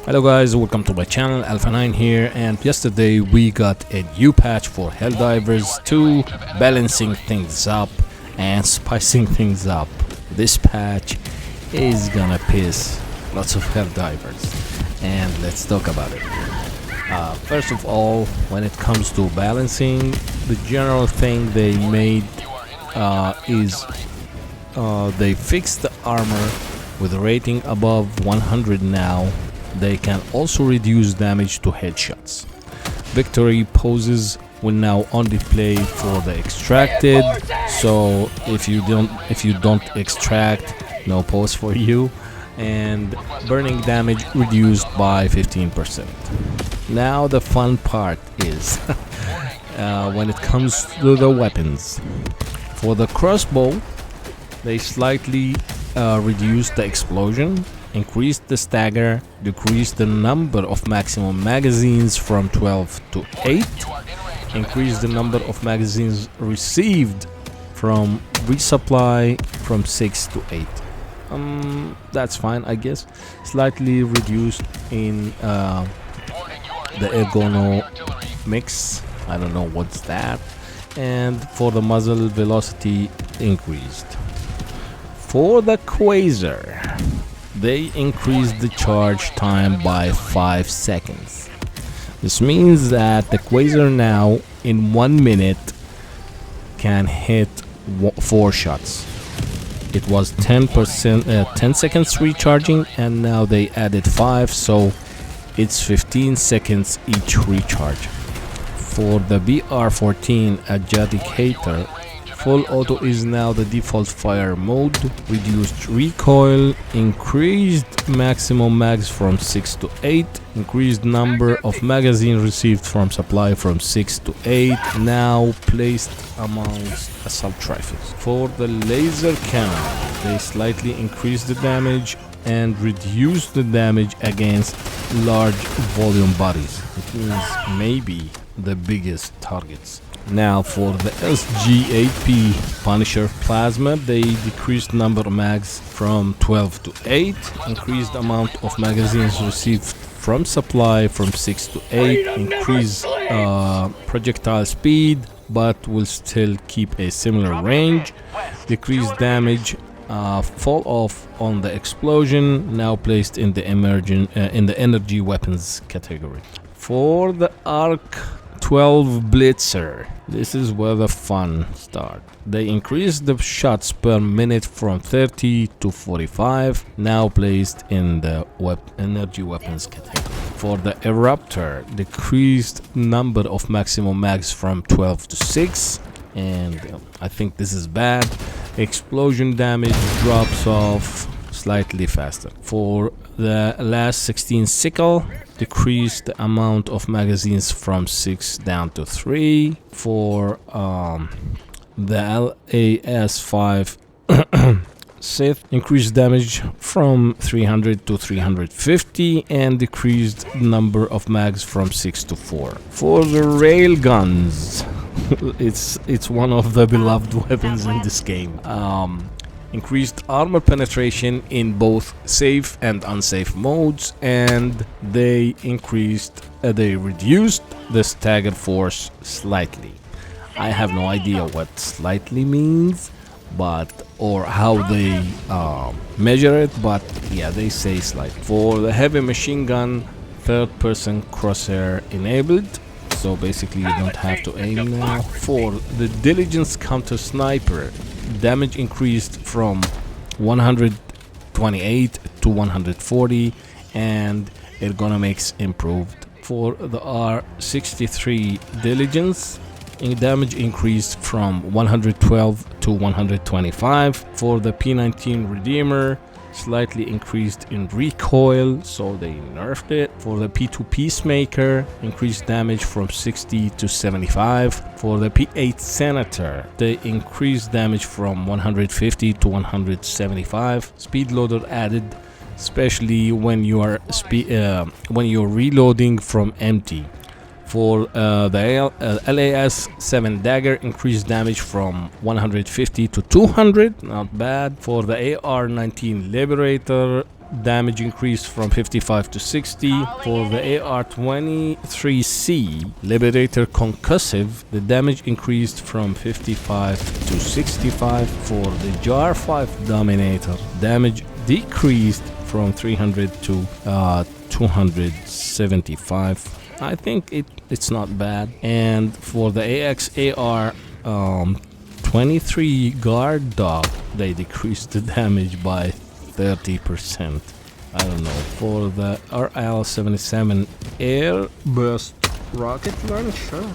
Hello guys, welcome to my channel, AlphaNine here, and yesterday we got a new patch for Helldivers 2, balancing things up and spicing things up. This patch is gonna piss lots of Helldivers, and let's talk about it. First of all, when it comes to balancing, the general thing they made is they fixed the armor with a rating above 100 now. They can also reduce damage to headshots. Victory poses will now only play for the extracted, so if you don't extract, no pose for you. And burning damage reduced by 15%. Now the fun part is when it comes to the weapons. For the crossbow, they slightly reduced the explosion, increased the stagger, decreased the number of maximum magazines from 12 to 8, increased the number of magazines received from resupply from 6 to 8. That's fine, I guess. Slightly reduced in the ergonomics, I don't know what's that, and for the muzzle velocity increased. For the Quasar, they increased the charge time by 5 seconds. This means that the Quasar now in 1 minute can hit 4 shots. It was 10 seconds recharging, and now they added 5, so it's 15 seconds each recharge. For the BR14 Adjudicator, full auto is now the default fire mode, reduced recoil, increased maximum mags from 6 to 8, increased number of magazines received from supply from 6 to 8, now placed amongst assault rifles. For the laser cannon, they slightly increased the damage and reduced the damage against large volume bodies. It means maybe the biggest targets. Now for the SG-8P Punisher Plasma, they decreased number of mags from 12 to 8, increased amount of magazines received from supply from 6 to 8, increased projectile speed but will still keep a similar range, decreased damage, fall off on the explosion, now placed in the energy weapons category. For the Arc 12 Blitzer, this is where the fun starts. They increased the shots per minute from 30 to 45, now placed in the energy weapons category. For the Eruptor, decreased number of maximum mags from 12 to 6, and I think this is bad. Explosion damage drops off slightly faster. For the last 16 Sickle, decreased the amount of magazines from 6 down to 3. For the LAS5 Sith, increased damage from 300 to 350 and decreased number of mags from 6 to 4. For the railguns, it's one of the beloved weapons in this game. Increased armor penetration in both safe and unsafe modes, and they reduced the stagger force slightly. I have no idea what slightly means, or how they measure it, but yeah, they say slightly. For the heavy machine gun, third-person crosshair enabled, so basically you don't have to aim now. For the diligence counter sniper, damage increased from 128 to 140, and ergonomics improved. For the R63 diligence, damage increased from 112 to 125. For the P19 Redeemer, slightly increased in recoil, so they nerfed it. For the P2 Peacemaker, increased damage from 60 to 75. For the P8 Senator, they increased damage from 150 to 175. Speed loader added, especially when you are reloading from empty. For the LAS-7 Dagger, increased damage from 150 to 200, not bad. For the AR-19 Liberator, damage increased from 55 to 60. For the AR-23C Liberator Concussive, the damage increased from 55 to 65. For the JAR-5 Dominator, damage decreased from 300 to 275. I think it's not bad. And for the AXAR 23 Guard Dog, they decreased the damage by 30%. I don't know. For the RL-77 Airburst Rocket Launcher,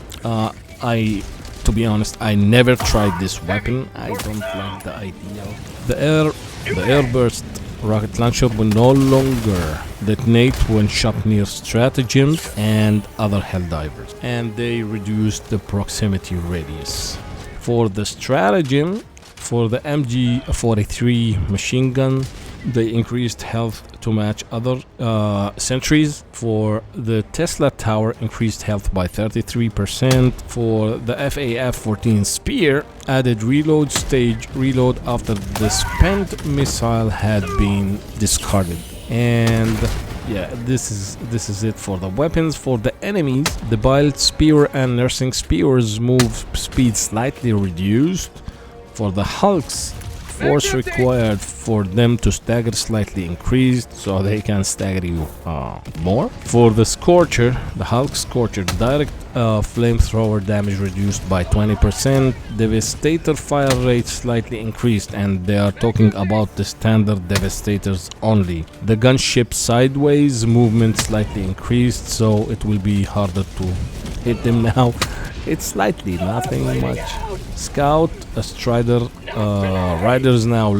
to be honest, I never tried this weapon. I don't like the idea. The Airburst Rocket Launcher will no longer detonate when shot near stratagems and other Helldivers, and they reduced the proximity radius. For the stratagem, for the MG43 machine gun, they increased health to match other sentries. For the Tesla Tower, increased health by 33%. For the FAF-14 Spear, added reload stage reload after the spent missile had been discarded. And yeah, this is it for the weapons. For the enemies, the Biled Spear and Nursing Spear's move speed slightly reduced. For the Hulks, force required for them to stagger slightly increased, so they can stagger you more. For the Scorcher, the Hulk Scorcher, direct flamethrower damage reduced by 20%. Devastator fire rate slightly increased, and they are talking about the standard Devastators only. The gunship sideways movement slightly increased, so it will be harder to hit them now. It's slightly, nothing much. Scout, Strider, Riders now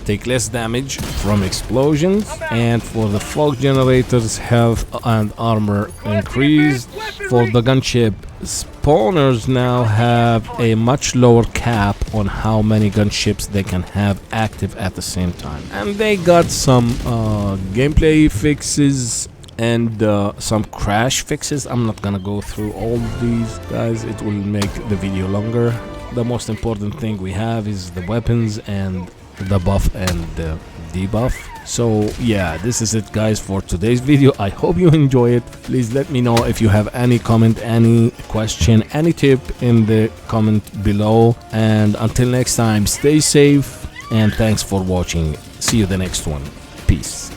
take less damage from explosions. And for the Fog Generators, health and armor increased. For the gunship, spawners now have a much lower cap on how many gunships they can have active at the same time. And they got some gameplay fixes and some crash fixes. I'm not gonna go through all these, guys. It will make the video longer. The most important thing we have is the weapons and the buff and the debuff. So yeah, this is it, guys, for today's video. I hope you enjoy it. Please let me know if you have any comment, any question, any tip in the comment below. And until next time, stay safe and thanks for watching. See you the next one. Peace.